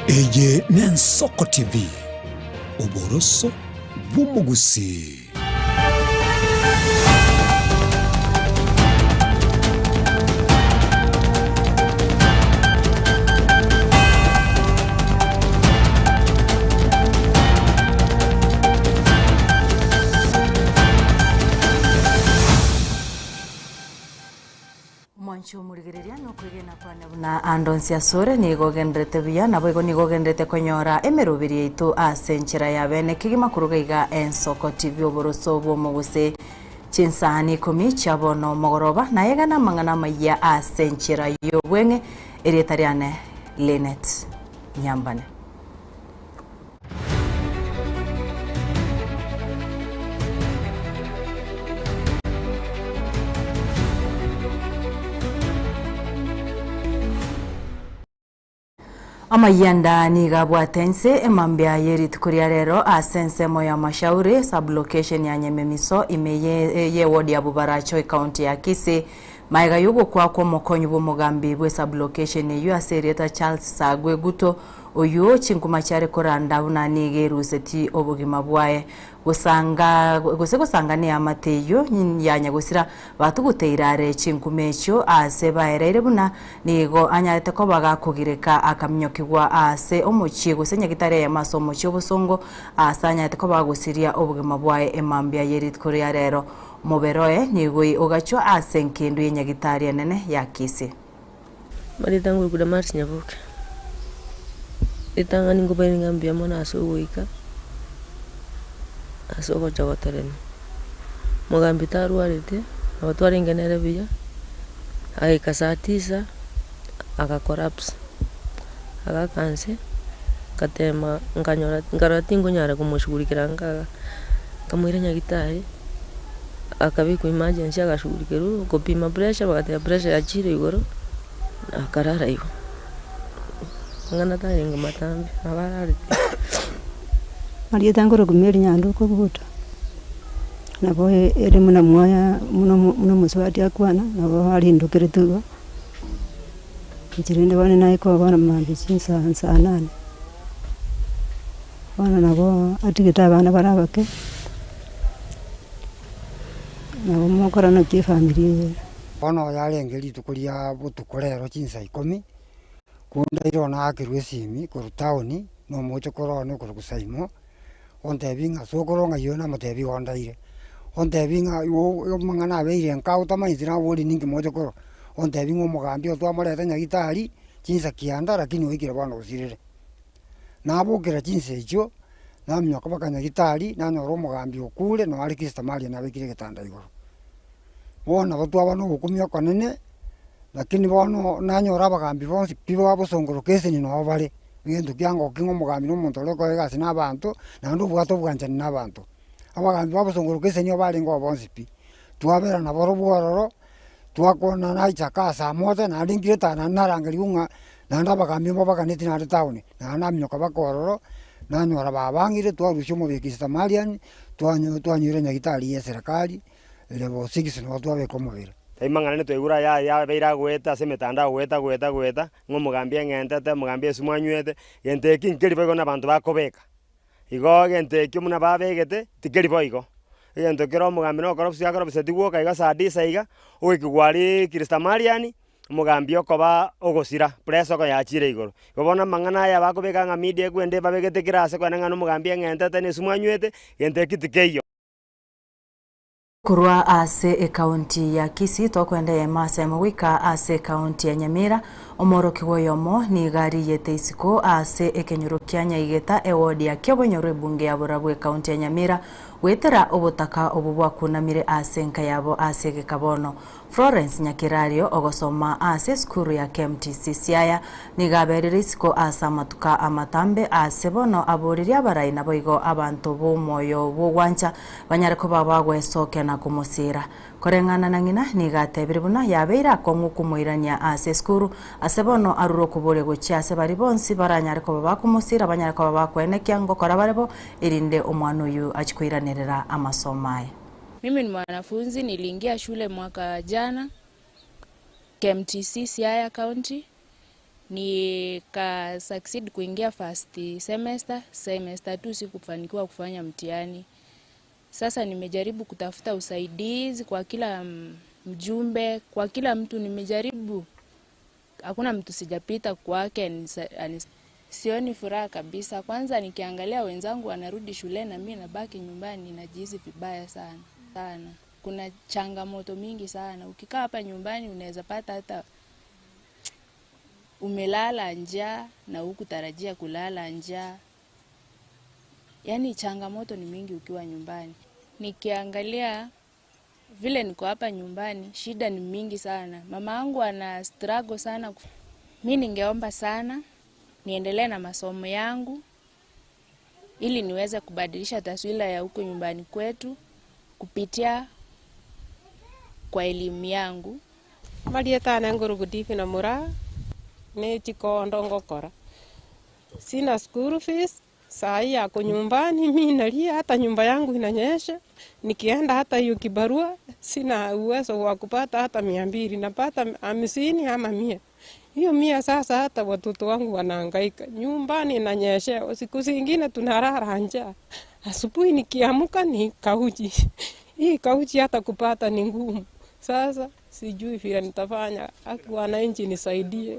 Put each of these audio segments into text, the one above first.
Eye n'Ensoko TV Oboroso bw'umugusi. Mwancho murigereria no kwigena kwana buna Andonsia Sore ni gogendrete bia nabo igo ni gogendrete konyora emerubiri itu asenchira ya bene kigima kurugaiga Ensoko TV Oboroso bw'omuguse chinsani 10 chabono mogoroba na yegana mangana maya asenchira yo bwenge eretariane Lenet Nyambane. Amayanda ni gabwatense emambia yerit kuria rero asense moya mashauri sublocation ya Nyememiso imeye ye ward ya Bubaracho county ya Kisii maiga yugo kwa mokonyu bumugambi bwe sublocation yu aserieta Charles Sagwe Guto oyo chinkumachare koranda unanige ruseti obugima bwaye gusanga ni amateyo yanya gusira batuguteirare chinkumecho ase baerere buna nigo anyarete ko bagakugireka akamnyokigwa ase omuchi gusenya gitare ya masomo cy'obusongo asanyarete ko bagusiria obugima bwaye emambia yerit korea rero muberoe nigo ogacho asenkindu yenyagitari nene ya Kisii maritangu kuda march nyabuke itanga ningo beni ngambia mona asogoika asogo chagotarene mugambi taruarite abatware ngenere biya aika saa 9 akakorapse akakanse katema nganyora ngaratingo nyara kumushugurikira ngaga kamwire nyagitari akabiko emergency agashugurikiru kopima pressure bagatera pressure ya chire igoro akarara yo ngana taringa matambi abararite Maria tangoro kumeri nyandu ko buto nabo ere muna moya muno muswati akwana nabo ari ndukire tugo kirinde bane nayi ko bana mambi sinsa nsanane bana nabo atigita bana barabake nabo mukora no ki family bana yarengeri tukuria butukorero chinsa 10 kunda irona akirwe simi ku tauni no mocho korone ku kusaimo onte binga sokoronga yona matebi ondaire onte binga yo mangana beire nkauta maizira wori ningi mocho koro onte binga mugambi otwa moreta nyagitari chinsa kianda lakini wikire bana usirire nabo kira chinsa icho namyo kabaka nyagitari nano ro mugambi okule no ari Krista Maria na wikire gitanda igoro bona batwa bano gukumya kanene lakini bono nanyora bagambi bonsi pibo abosongoro kese ni no bale ngendo kyango kingo mugambi no muntu leko egasi nabantu nando bwato bwanjani nabantu abagambi babosongoro kese ni bale ngo bonsi pi twabera na boro bwororo twakona na ichakasa mote na lingireta na narangari unga nanda bagambi mo bakaneti na tauni na namnyoka bakororo nanyora babangire twarusho mu Krista Maria twanyure nyagitari ya serikali lebo sigisi no twabe komubira Taimangana ne twegura ya beira gweta semetanda gweta ngomugambia ngentete mugambia sumwanywete gente kinkeri bogo nabantu bakobeka igo gente kimuna babegete tikeri boigo gente kero mugambi no korofsi akorofse tiguoka iga saa 10 iga okigwari Krista Maria mugambia koba ogosira preso ko yachire igoro gobona mangana ya bakobeka nga media kwende babegete kirase kwa ngano mugambia ngentete ne sumwanywete gente kitikeyo Kurwa ase county ya Kisii tokwenda emasa emwika ase county ya Nyamira omoroki woyomo ni gari yete isiko ase ekenyurukia nyaigeta ewodi ya Kebonyoro bunge ya Burabwe county ya Nyamira wetera obutaka obubwa kunamire ase nkayabo ase Gikabono Florence Nyakirario ogosoma ase skuru ya KMTC Siaya ni gaberere isiko asa matuka amatambe ase bono aboriria barayi naboigo abantu bo moyo bo gwancha banyareko babagwe soke na kumusira korengana na ngina ni gatebire buna yabeira kongu kumuirania ase skuru ase bono aruro kubore gochi ase bari bonsi baranyareko babakumusira banyareko babakwenekia ngokora barebo irinde omwana uyu achikwiranirira amasomaye. Mimi ni mwanafunzi niliingia shule mwaka jana KMTC Siaya County nika succeed kuingia first semester 2 sikufanikiwa kufanya mtihani. Sasa nimejaribu kutafuta usaidizi kwa kila mjumbe, kwa kila mtu nimejaribu. Hakuna mtu sijapita kwake, sioni furaha kabisa. Kwanza nikiangalia wenzangu wanarudi shule na mimi nabaki nyumbani, najihisi vibaya sana. Kuna changamoto mingi sana. Ukikaa hapa nyumbani unaweza pata hata umelala njaa na hukutarajia kulala njaa. Yaani changamoto ni mingi ukiwa nyumbani. Nikiangalia vile niko hapa nyumbani, shida ni mingi sana. Mama yangu ana struggle sana. Mimi ningeomba sana niendelee na masomo yangu ili niweze kubadilisha taswira ya huko nyumbani kwetu kupitia kwa elimu yangu. Marieta nguru Divina Mura ni Chikondo ngokora. Sina school fees, saa hii yako nyumbani mimi nalia, hata nyumba yangu inanyesha. Nikienda hata hiyo kibarua sina uwezo wa kupata hata 200, napata 50 ama 100. Hiyo 100 sasa hata watoto wangu wanahangaika. Nyumbani inanyesha, siku zingine tunalala njaa. Asubuhi nikiamka ni kauji. Hii kauji hata kupata ni ngumu. Sasa sijui vile nitafanya, wananchi nisaidie.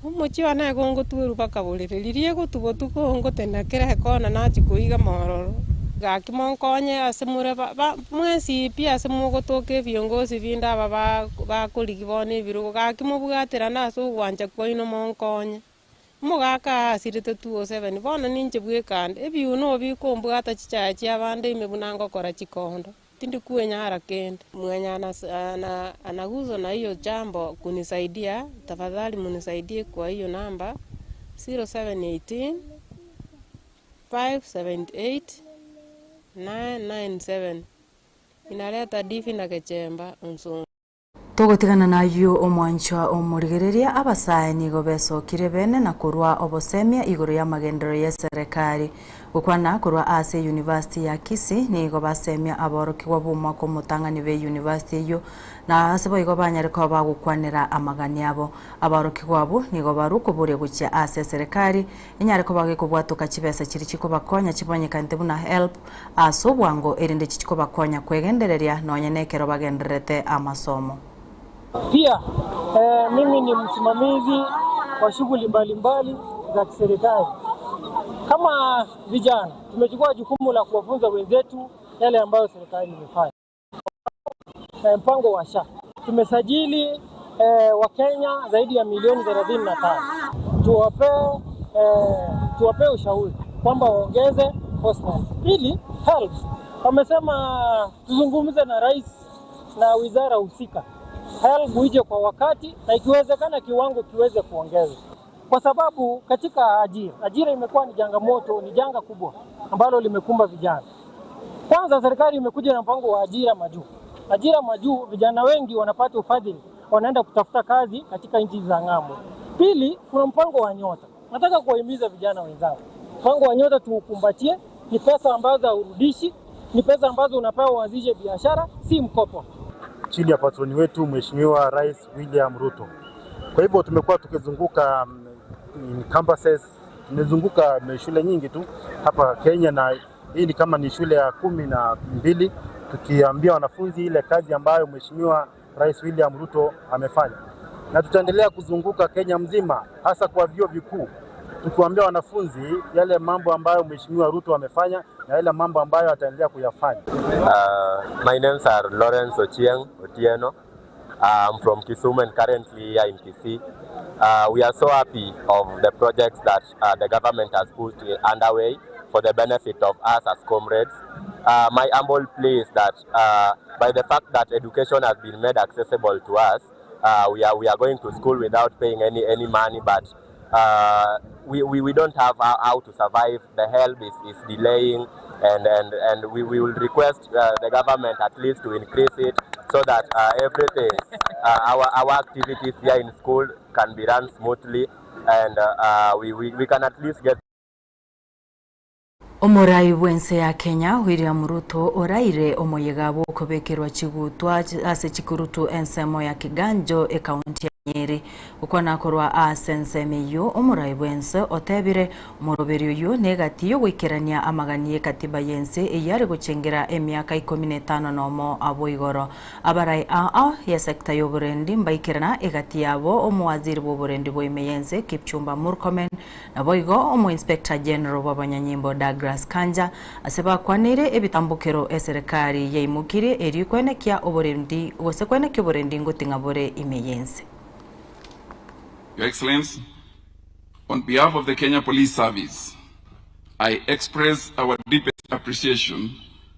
Umuchiwa nae kongo tuweru paka boliririe gutubo tukongo tenakera kona nachi kuiga mororo. Gakimonkonye asemure mwesi pia asemugotoke viongozi vinda baba kuligibone birugo gakimubugatira naso gwanja kwaino monkonye. Mugaka asirite 207 bona ninje bwekande ebiuno bikombugata chichachi abande imebunango kora Chikondo. Tindi kuenyara kende mwenye anaguzo na hiyo jambo kunisaidia, tafadhali munisaidie kwa hiyo namba 0718 578 997. Inaleta Divina Kechemba Nsongo. Togotigana nayo omwanchwa omurigereria abasani gobesokire bene na kurwa obosemia iguru ya magendero ya serikali gukwana kurwa ase University ya Kisii ni gobasemia aborokigwa bumwako mutangani be university yo na asebo igobanyare ko bagukwanira amagani abo aborokigwa abo ni gobaruko bure gucha ase serikali inyare ko bagikubwatuka chibesa chiri chiko bakonya chibonyeka ntebuna help aso bwango erinde chichiko bakonya kwegendereria nonyenekero bagenderete amasomo. Pia mimi ni msimamizi wa shughuli mbalimbali za kiserikali. Kama vijana tumechukua jukumu la kuwafunza wenzetu yale ambayo serikali imefanya. Mpango wa SHA tumesajili Wakenya zaidi ya milioni 35. Tuwape ushauri kwamba waongeze hostels. Ili help wamesema tuzungumze na rais na wizara husika. Help uje kwa wakati na ikiwezekana kiwango kiweze kuongezwa. Kwa sababu katika ajira imekuwa ni changamoto, ni janga kubwa ambalo limekumba vijana. Kwanza serikali imekuja na mpango wa ajira majuu. Ajira majuu, vijana wengi wanapata ufadhili, wanaenda kutafuta kazi katika nchi za ng'ambo. Pili, kuna mpango wa nyota. Nataka kuwahimiza vijana wenzangu. Mpango wa nyota tuukumbatie, ni pesa ambazo haurudishi, ni pesa ambazo unapewa uanzishe biashara, si mkopo. Chini ya patroni wetu Mheshimiwa Rais William Ruto. Kwa hivyo tumekuwa tukizunguka campuses, tumezunguka shule nyingi tu hapa Kenya, na hii ni kama ni shule ya 12 tukiambia wanafunzi ile kazi ambayo Mheshimiwa Rais William Ruto amefanya. Na tutaendelea kuzunguka Kenya mzima hasa kwa vyuo vikuu tukiwaambia wanafunzi yale mambo ambayo Mheshimiwa Ruto amefanya na yale mambo ambayo ataendelea kuyafanya. My names are Lawrence Ochieng Otieno. I'm from Kisumu and currently here in Kisii. We are so happy of the projects that the government has put underway for the benefit of us as comrades. My humble plea is that by the fact that education has been made accessible to us, we are going to school without paying any money, but we don't have how to survive. The help is delaying, and we will request the government at least to increase it so that everything, our activities here in school can be run smoothly, and we can at least get. Omorai bwense ya Kenya William Ruto oraire omoyega bwo kubekirwa chigutwa ase chikurutu ensemo ya Kiganjo e kaunti Nyeri ukona korwa asense meyo omurai bwense otebire omuroberi uyu negatiyo gwikirania amaganie katiba yense eyari gucengera emyaka 15 nomo abo igoro abarai ya sekta y'oburendi mbaikirana egati yabo omwaziri w'oburendi bw'emeyense Kipchumba Murkomen nabo igo omu inspector general w'abanyanyimbo Douglas Kanja aseba kwanire ebitambukiro eserikali yeimukire eri kwenekia oburendi kwenekia oburendi ngutinga bore imeyense. Your Excellency, on behalf of the Kenya Police Service, I express our deepest appreciation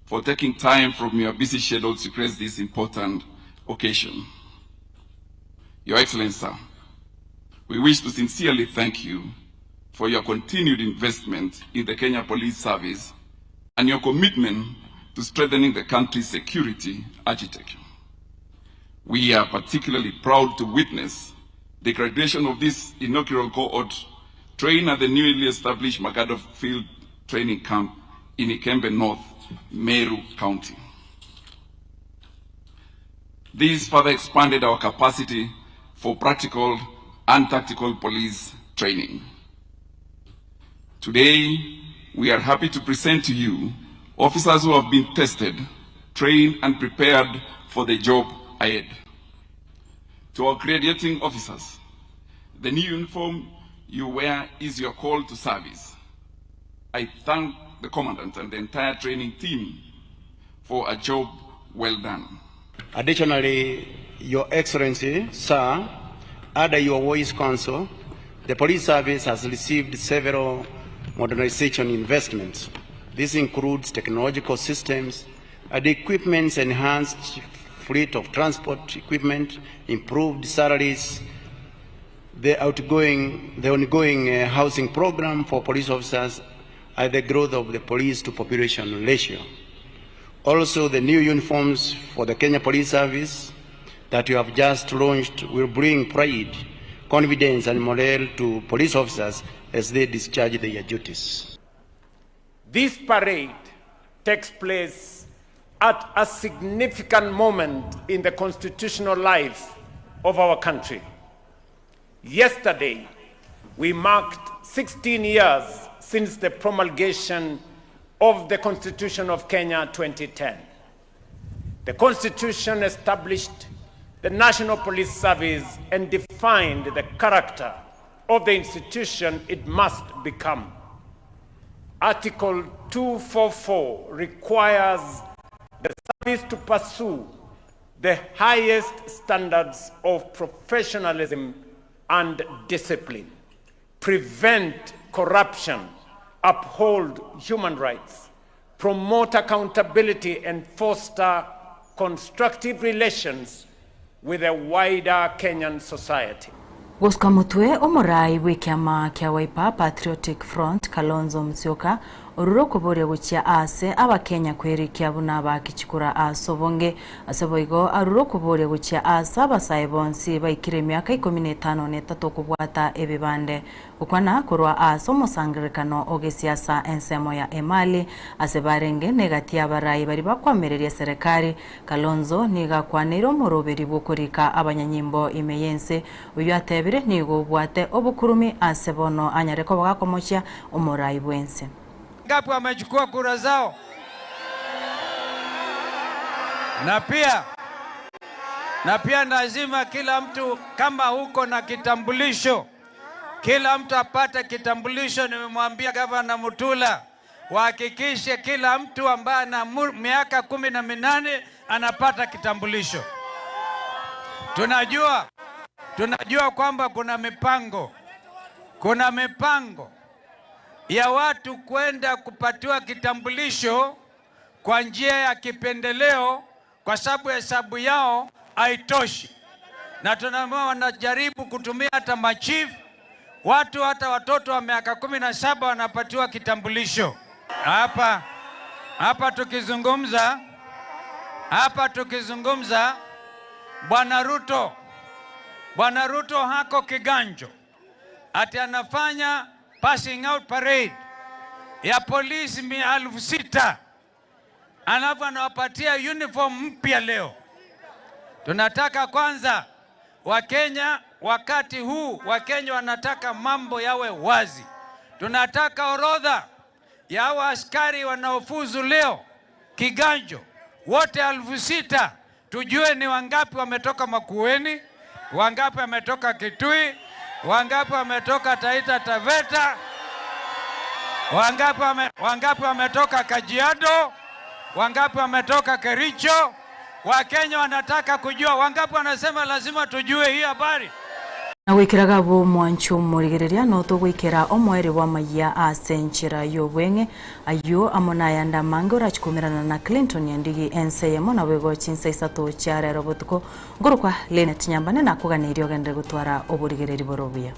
for taking time from your busy schedule to grace this important occasion. Your Excellency, sir, we wish to sincerely thank you for your continued investment in the Kenya Police Service and your commitment to strengthening the country's security architecture. We are particularly proud to witness the graduation of this inaugural cohort trained at the newly established Magado Field Training Camp in Ikembe North, Meru County. This further expanded our capacity for practical and tactical police training. Today, we are happy to present to you officers who have been tested, trained, and prepared for the job ahead. To our graduating officers, the new uniform you wear is your call to service. I thank the Commandant and the entire training team for a job well done. Additionally, Your Excellency, Sir, under your voice council, the police service has received several modernization investments. This includes technological systems and equipment, enhanced fleet of transport equipment, improved salaries, the ongoing housing program for police officers, and the growth of the police to population ratio. Also, the new uniforms for the Kenya Police Service that you have just launched will bring pride, confidence, and morale to police officers as they discharge their duties. This parade takes place at a significant moment in the constitutional life of our country. Yesterday, we marked 16 years since the promulgation of the Constitution of Kenya 2010. The Constitution established the National Police Service and defined the character of the institution it must become. Article 244 requires the service to pursue the highest standards of professionalism and discipline, prevent corruption, uphold human rights, promote accountability, and foster constructive relations with a wider Kenyan society. Guskamutwe omurai w'ikiama kia Wiper Patriotic Front Kalonzo Musyoka oruro kuboria guchia ase abakenya kwerikia buna bakichikura asobonge aseboigo aruro kuboria guchia ase abasaibonsi baikire myaka 15 netatu kubwata ebibande ukwana kurwa ase omusangirikano ogesiasa ensemo ya Emali asebarenge negati abarai bari bakwamereria serikali. Kalonzo niga kwaniro muroberi bukurika abanyanyimbo imeyense uyu atebire nigo bwate obukurumi asebono anyareko bagakomochia omurai bwense. Ngapi wamechukua kura zao? Na pia lazima kila mtu kama huko na kitambulisho, kila mtu apate kitambulisho. Nimemwambia Gavana Mutula wahakikishe kila mtu ambaye ana miaka 18 anapata kitambulisho. Tunajua kwamba kuna mipango ya watu kwenda kupatiwa kitambulisho kwa njia ya kipendeleo kwa sababu hesabu yao haitoshi. Na tunaamua wanajaribu kutumia hata machief, hata watoto wa miaka 17 wanapatiwa kitambulisho. Hapa tukizungumza Bwana Ruto hako kiganjo ati anafanya passing out parade ya polisi 6,000 alafu anawapatia uniform mpya leo. Tunataka kwanza Wakenya wakati huu Wakenya wanataka mambo yawe wazi. Tunataka orodha ya hawa askari wanaofuzu leo kiganjo wote 6,000, tujue ni wangapi wametoka Makueni, wangapi wametoka Kitui, wangapi wametoka Taita Taveta, wangapi wametoka Kajiado, wangapi wametoka Kericho. Wakenya wanataka kujua wangapi, wanasema lazima tujue hii habari. Na wikiraga bo mwanchu murigereria no to wikira omwere wa maya asenchira yobwenge ayo amona yanda mangora chikumirana na Clinton yandigi enseyemo na wego chinsa isato chare robotuko ngorukwa Lenet Nyambane na kuganirio gende gutwara oburigereri borobia.